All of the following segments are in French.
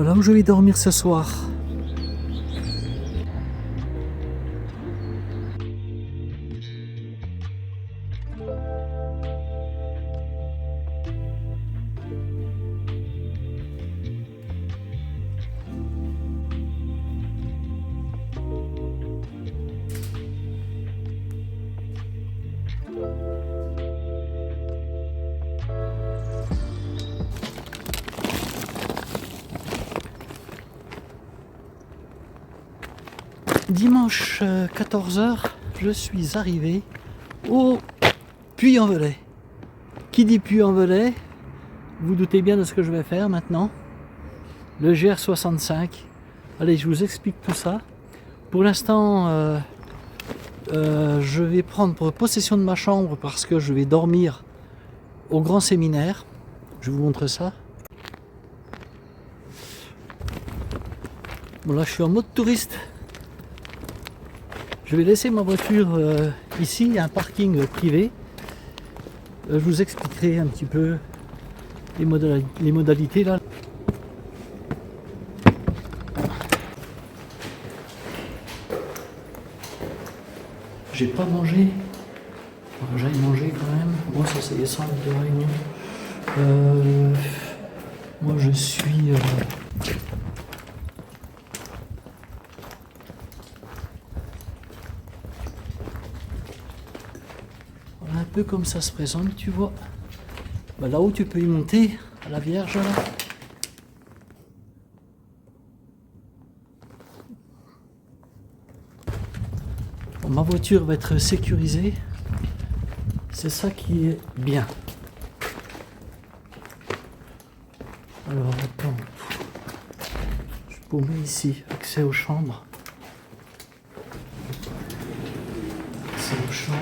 Voilà où je vais dormir ce soir. Dimanche 14h, je suis arrivé au Puy-en-Velay. Qui dit Puy-en-Velay, vous doutez bien de ce que je vais faire maintenant. Le GR65. Allez, je vous explique tout ça. Pour l'instant, je vais prendre possession de ma chambre parce que je vais dormir au grand séminaire. Je vous montre ça. Bon, là, je suis en mode touriste. Je vais laisser ma voiture ici, il y a un parking privé. Je vous expliquerai un petit peu les modalités là. J'ai pas mangé. Faut que j'aille manger quand même. Moi ça c'est les centres de réunion. Moi je suis voilà un peu comme ça se présente, tu vois. Bah, là-haut tu peux y monter à la Vierge là. Bon, ma voiture va être sécurisée. C'est ça qui est bien. Alors attends. Je peux mettre ici, accès aux chambres. Accès aux chambres.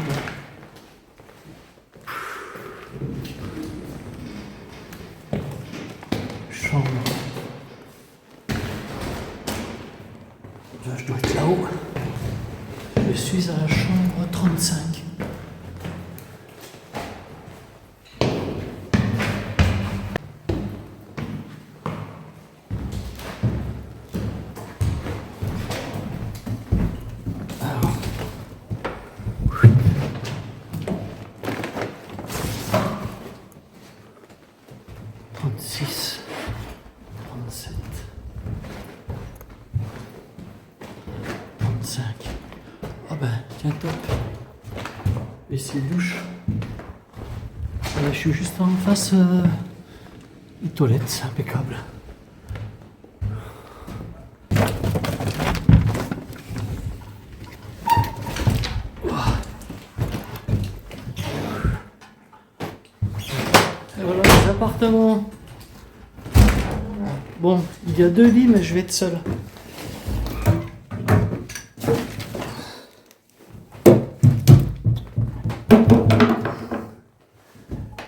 Chambre. Là, je dois être là-haut. Je suis à la chambre 35. Alors. 36. 37. 35. Ah ben, tiens, top. WC douche. Voilà, je suis juste en face des toilettes, c'est impeccable. Et voilà les appartements. Bon, il y a 2 lits, mais je vais être seul.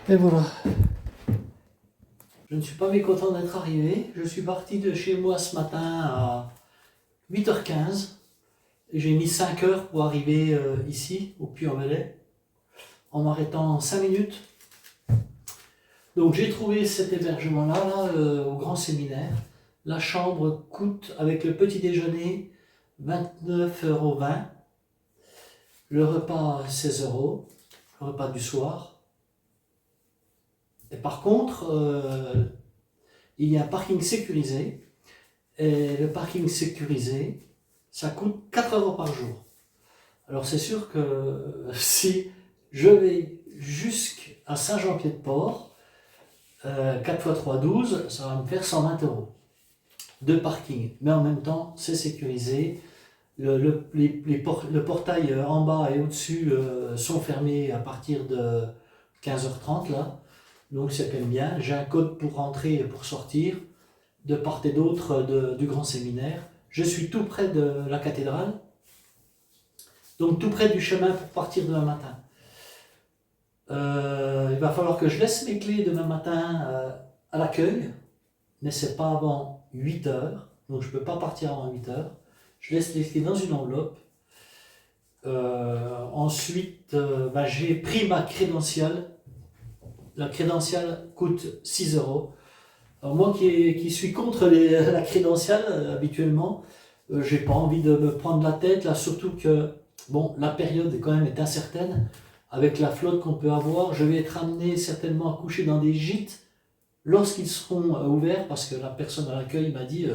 Et voilà. Je ne suis pas mécontent d'être arrivé. Je suis parti de chez moi ce matin à 8h15. Et j'ai mis 5 heures pour arriver ici, au Puy-en-Velay, en m'arrêtant 5 minutes. Donc j'ai trouvé cet hébergement-là, au grand séminaire. La chambre coûte, avec le petit déjeuner, 29,20 €. Le repas, 16 €. Le repas du soir. Et par contre, il y a un parking sécurisé. Et le parking sécurisé, ça coûte 4 € par jour. Alors c'est sûr que si je vais jusqu'à Saint-Jean-Pied-de-Port, 4 x 3, 12, ça va me faire 120 € de parking. Mais en même temps, c'est sécurisé. Le portail en bas et au-dessus sont fermés à partir de 15h30 là. Donc c'est quand même bien. J'ai un code pour rentrer et pour sortir de part et d'autre du grand séminaire. Je suis tout près de la cathédrale. Donc tout près du chemin pour partir demain matin. Il va falloir que je laisse mes clés demain matin à l'accueil. Mais c'est pas avant 8h. Donc je ne peux pas partir avant 8h. Je laisse les clés dans une enveloppe. Ensuite, j'ai pris ma crédentiale. La crédentiale coûte 6 €. Alors moi qui suis contre la crédentiale habituellement, j'ai pas envie de me prendre la tête, là, surtout que bon, la période quand même est incertaine. Avec la flotte qu'on peut avoir, je vais être amené certainement à coucher dans des gîtes lorsqu'ils seront ouverts, parce que la personne à l'accueil m'a dit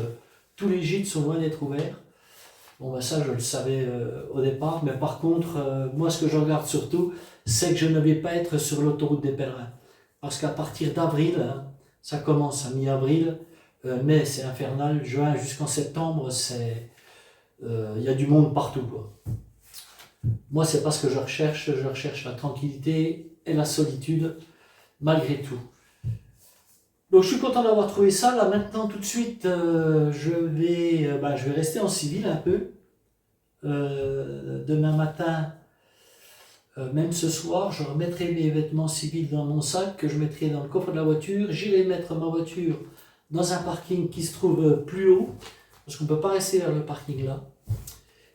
tous les gîtes sont loin d'être ouverts. Bon, ben ça, je le savais au départ, mais par contre, moi, ce que je regarde surtout, c'est que je ne vais pas être sur l'autoroute des pèlerins. Parce qu'à partir d'avril, hein, ça commence à mi-avril, mai, c'est infernal, juin jusqu'en septembre, il y a du monde partout, quoi. Moi, c'est pas ce que je recherche la tranquillité et la solitude, malgré tout. Donc je suis content d'avoir trouvé ça. Là maintenant tout de suite je vais rester en civil un peu. Demain matin, même ce soir, je remettrai mes vêtements civils dans mon sac que je mettrai dans le coffre de la voiture. J'irai mettre ma voiture dans un parking qui se trouve plus haut, parce qu'on ne peut pas rester vers le parking là.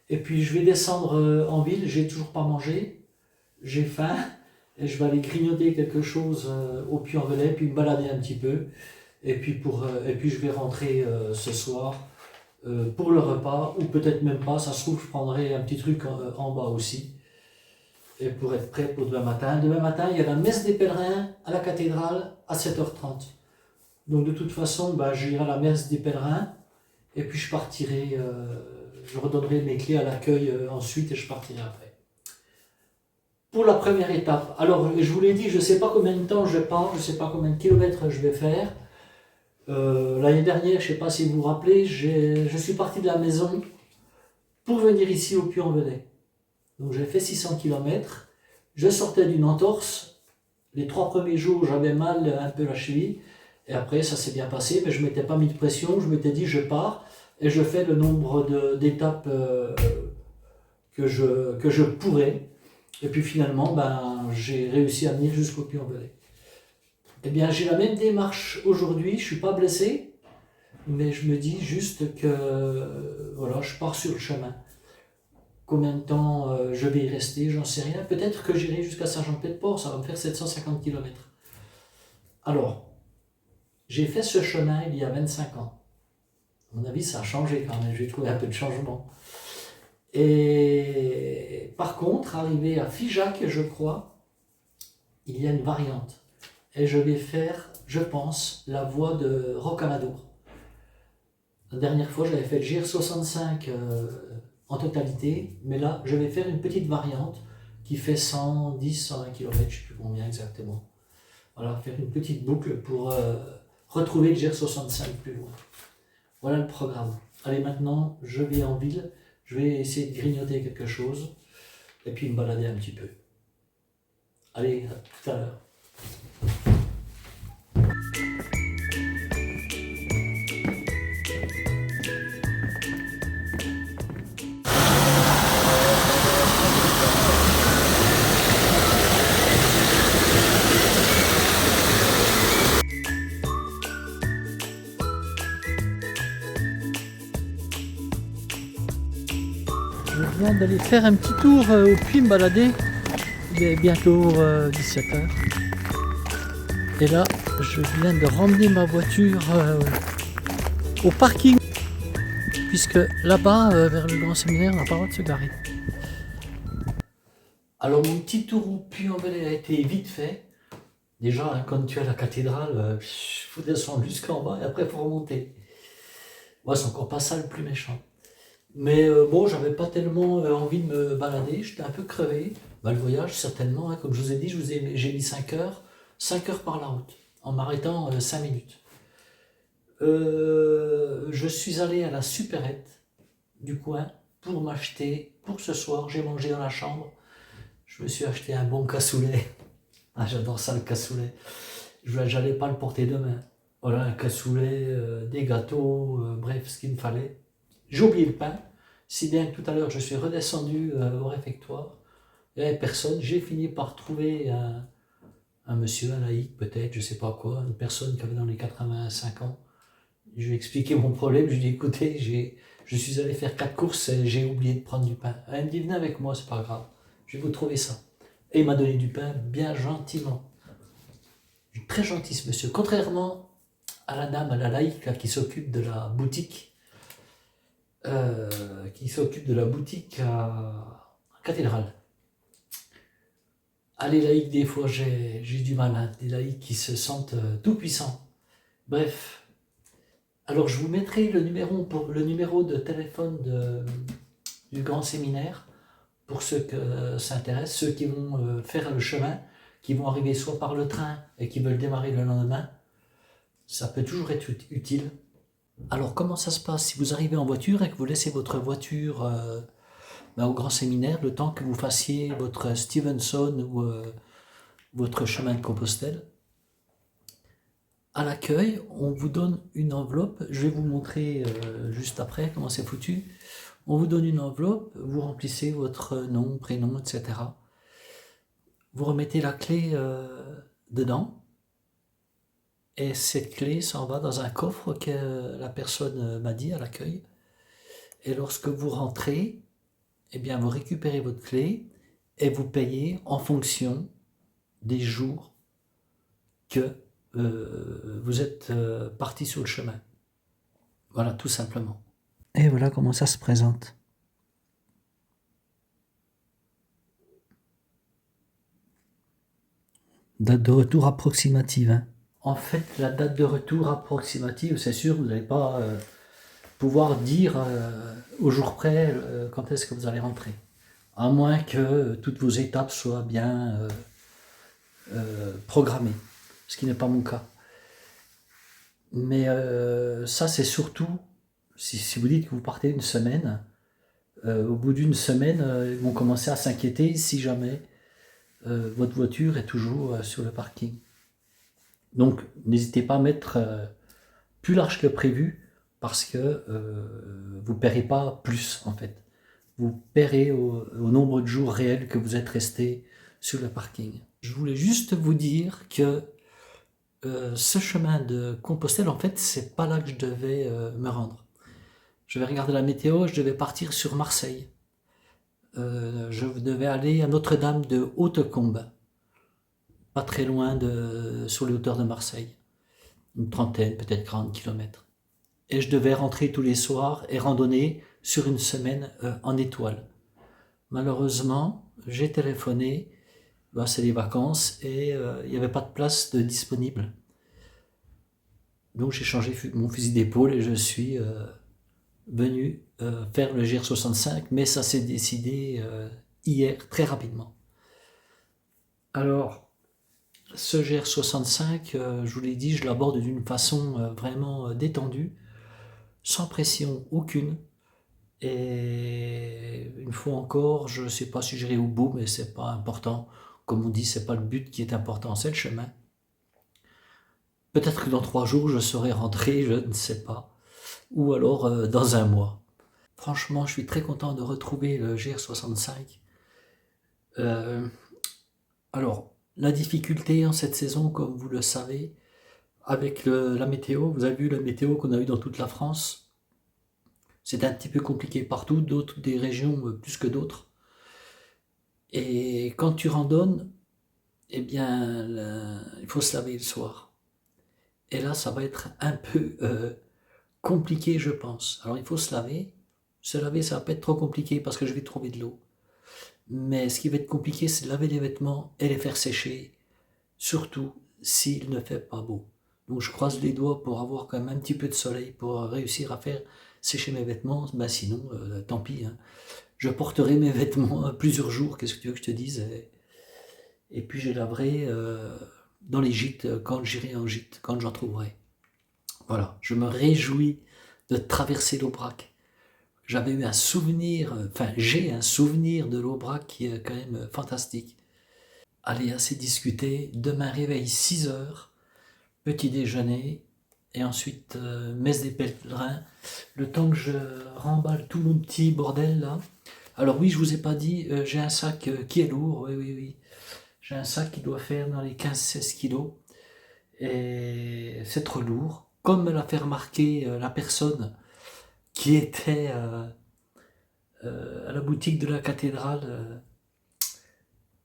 Et puis je vais descendre en ville, j'ai toujours pas mangé, j'ai faim. Et je vais aller grignoter quelque chose au Puy-en-Velay, puis me balader un petit peu. Et puis je vais rentrer ce soir pour le repas, ou peut-être même pas, ça se trouve, je prendrai un petit truc en bas aussi. Et pour être prêt pour demain matin. Demain matin, il y a la messe des pèlerins à la cathédrale à 7h30. Donc de toute façon, j'irai à la messe des pèlerins, et puis je partirai, je redonnerai mes clés à l'accueil ensuite, et je partirai après. Pour la première étape, alors je vous l'ai dit, je ne sais pas combien de temps je pars, je ne sais pas combien de kilomètres je vais faire. L'année dernière, je ne sais pas si vous vous rappelez, je suis parti de la maison pour venir ici au Puy-en-Velay. Donc j'ai fait 600 km, je sortais d'une entorse, les 3 premiers jours j'avais mal un peu la cheville, et après ça s'est bien passé, mais je ne m'étais pas mis de pression, je m'étais dit je pars, et je fais le nombre d'étapes que je pourrais. Et puis finalement, j'ai réussi à venir jusqu'au Puy-en-Velay. Eh bien, j'ai la même démarche aujourd'hui, je ne suis pas blessé, mais je me dis juste que voilà, je pars sur le chemin. Combien de temps je vais y rester, j'en sais rien. Peut-être que j'irai jusqu'à Saint-Jean-Pied-de-Port, ça va me faire 750 km. Alors, j'ai fait ce chemin il y a 25 ans. À mon avis, ça a changé quand même, j'ai trouvé un peu de changement. Et par contre, arrivé à Figeac, je crois, il y a une variante. Et je vais faire, je pense, la voie de Rocamadour. La dernière fois, j'avais fait le GR65 en totalité, mais là, je vais faire une petite variante qui fait 110, 120 km, je ne sais plus combien exactement. Voilà, faire une petite boucle pour retrouver le GR65 plus loin. Voilà le programme. Allez, maintenant, je vais en ville. Je vais essayer de grignoter quelque chose et puis me balader un petit peu. Allez, à tout à l'heure. Je viens d'aller faire un petit tour au puits, me balader. Il est bientôt 17h. Et là, je viens de ramener ma voiture au parking. Puisque là-bas, vers le grand séminaire, on n'a pas le droit de se garer. Alors mon petit tour au Puy-en-Velay a été vite fait. Déjà, hein, quand tu es à la cathédrale, il faut descendre jusqu'en bas et après il faut remonter. Moi, c'est encore pas ça le plus méchant. Mais bon, j'avais pas tellement envie de me balader, j'étais un peu crevé. Le voyage, certainement, hein, comme je vous ai dit, j'ai mis 5 heures par la route, en m'arrêtant 5 minutes. Je suis allé à la supérette du coin pour m'acheter, pour ce soir, j'ai mangé dans la chambre. Je me suis acheté un bon cassoulet. Ah, j'adore ça, le cassoulet. J'allais pas le porter demain. Voilà, un cassoulet, des gâteaux, bref, ce qu'il me fallait. J'ai oublié le pain, si bien que tout à l'heure je suis redescendu au réfectoire, il n'y avait personne, j'ai fini par trouver un monsieur, un laïc peut-être, je ne sais pas quoi, une personne qui avait dans les 85 ans. Je lui ai expliqué mon problème, je lui ai dit écoutez, je suis allé faire 4 courses et j'ai oublié de prendre du pain. Elle me dit venez avec moi, c'est pas grave, je vais vous trouver ça. Et il m'a donné du pain bien gentiment. Très gentil ce monsieur, contrairement à la dame, à la laïque là, qui s'occupe de la boutique, à cathédrale. Ah, les laïcs, des fois, j'ai du mal, hein, des laïcs qui se sentent tout puissants. Bref, alors je vous mettrai le numéro de téléphone du grand séminaire pour ceux que ça intéresse, ceux qui vont faire le chemin, qui vont arriver soit par le train et qui veulent démarrer le lendemain. Ça peut toujours être utile. Alors comment ça se passe si vous arrivez en voiture et que vous laissez votre voiture au grand séminaire, le temps que vous fassiez votre Stevenson ou votre chemin de Compostelle? À l'accueil, on vous donne une enveloppe. Je vais vous montrer juste après comment c'est foutu. On vous donne une enveloppe, vous remplissez votre nom, prénom, etc. Vous remettez la clé dedans. Et cette clé s'en va dans un coffre que la personne m'a dit à l'accueil. Et lorsque vous rentrez, eh bien, vous récupérez votre clé et vous payez en fonction des jours que vous êtes parti sur le chemin. Voilà, tout simplement. Et voilà comment ça se présente. Date de retour approximative. Hein. En fait, la date de retour approximative, c'est sûr, vous n'allez pas pouvoir dire au jour près quand est-ce que vous allez rentrer. À moins que toutes vos étapes soient bien programmées, ce qui n'est pas mon cas. Mais ça, c'est surtout, si vous dites que vous partez une semaine, au bout d'une semaine, ils vont commencer à s'inquiéter si jamais votre voiture est toujours sur le parking. Donc, n'hésitez pas à mettre plus large que prévu, parce que vous ne paierez pas plus, en fait. Vous paierez au nombre de jours réels que vous êtes resté sur le parking. Je voulais juste vous dire que ce chemin de Compostelle, en fait, c'est pas là que je devais me rendre. Je vais regarder la météo, je devais partir sur Marseille. Je devais aller à Notre-Dame de Hautecombe, pas très loin sur les hauteurs de Marseille, une trentaine, peut-être 40 kilomètres. Et je devais rentrer tous les soirs et randonner sur une semaine en étoile. Malheureusement, j'ai téléphoné, c'est les vacances, et il n'y avait pas de place disponible. Donc j'ai changé mon fusil d'épaule et je suis venu faire le GR65, mais ça s'est décidé hier, très rapidement. Alors, ce GR65, je vous l'ai dit, je l'aborde d'une façon vraiment détendue, sans pression aucune. Et une fois encore, je ne sais pas si j'irai au bout, mais c'est pas important. Comme on dit, c'est pas le but qui est important, c'est le chemin. Peut-être que dans 3 jours, je serai rentré, je ne sais pas. Ou alors dans un mois. Franchement, je suis très content de retrouver le GR65. Alors, la difficulté en cette saison, comme vous le savez, avec la météo, vous avez vu la météo qu'on a eue dans toute la France. C'est un petit peu compliqué partout, des régions plus que d'autres. Et quand tu randonnes, eh bien, il faut se laver le soir. Et là, ça va être un peu compliqué, je pense. Alors, il faut se laver. Se laver, ça va pas être trop compliqué parce que je vais trouver de l'eau. Mais ce qui va être compliqué, c'est de laver les vêtements et les faire sécher, surtout s'il ne fait pas beau. Donc, je croise les doigts pour avoir quand même un petit peu de soleil pour réussir à faire sécher mes vêtements. Sinon, tant pis. Hein. Je porterai mes vêtements plusieurs jours, qu'est-ce que tu veux que je te dise, et puis je les laverai dans les gîtes quand j'irai en gîte, quand j'en trouverai. Voilà, je me réjouis de traverser l'Aubrac. J'avais eu un souvenir, j'ai un souvenir de l'Aubrac qui est quand même fantastique. Allez, assez discuté. Demain, réveil 6h, petit déjeuner, et ensuite messe des pèlerins. Le temps que je remballe tout mon petit bordel là. Alors oui, je vous ai pas dit, j'ai un sac qui est lourd, oui. J'ai un sac qui doit faire dans les 15-16 kilos. Et c'est trop lourd. Comme me l'a fait remarquer la personne qui était à la boutique de la cathédrale.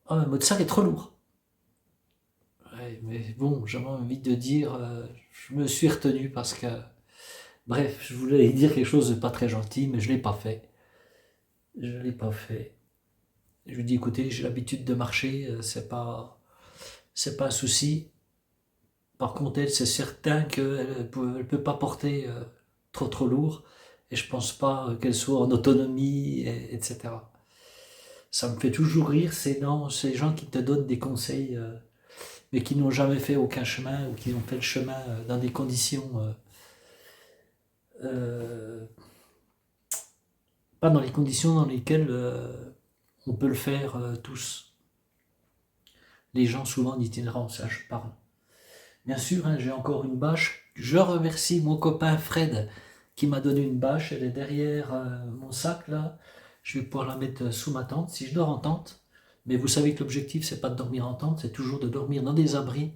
Oh, votre sac est trop lourd. mais bon, j'avais envie de dire, je me suis retenu parce que, bref, je voulais dire quelque chose de pas très gentil, mais je l'ai pas fait. Je l'ai pas fait. Je lui dis, écoutez, j'ai l'habitude de marcher, c'est pas un souci. Par contre, elle, c'est certain qu'elle peut pas porter trop lourd, et je pense pas qu'elle soit en autonomie, etc. Ça me fait toujours rire, ces gens qui te donnent des conseils, mais qui n'ont jamais fait aucun chemin, ou qui ont fait le chemin dans des conditions, euh, pas dans les conditions dans lesquelles on peut le faire tous. Les gens souvent d'itinérance, ça je parle. Bien sûr, hein, j'ai encore une bâche. Je remercie mon copain Fred qui m'a donné une bâche. Elle est derrière mon sac là. Je vais pouvoir la mettre sous ma tente si je dors en tente. Mais vous savez que l'objectif, c'est pas de dormir en tente, c'est toujours de dormir dans des abris.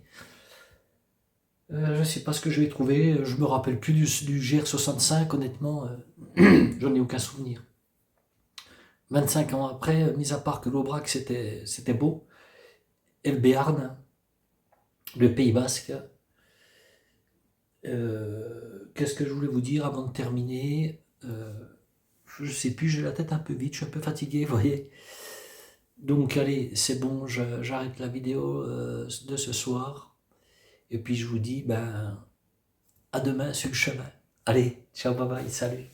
Je ne sais pas ce que je vais trouver. Je me rappelle plus du GR65, honnêtement. J'en ai aucun souvenir. 25 ans après, mis à part que l'Aubrac c'était beau, et le Béarn, le Pays Basque. Qu'est-ce que je voulais vous dire avant de terminer? Je sais plus, j'ai la tête un peu vide, je suis un peu fatigué, vous voyez. Donc allez, c'est bon, j'arrête la vidéo de ce soir. Et puis je vous dis, ben, à demain sur le chemin. Allez, ciao, bye bye, salut.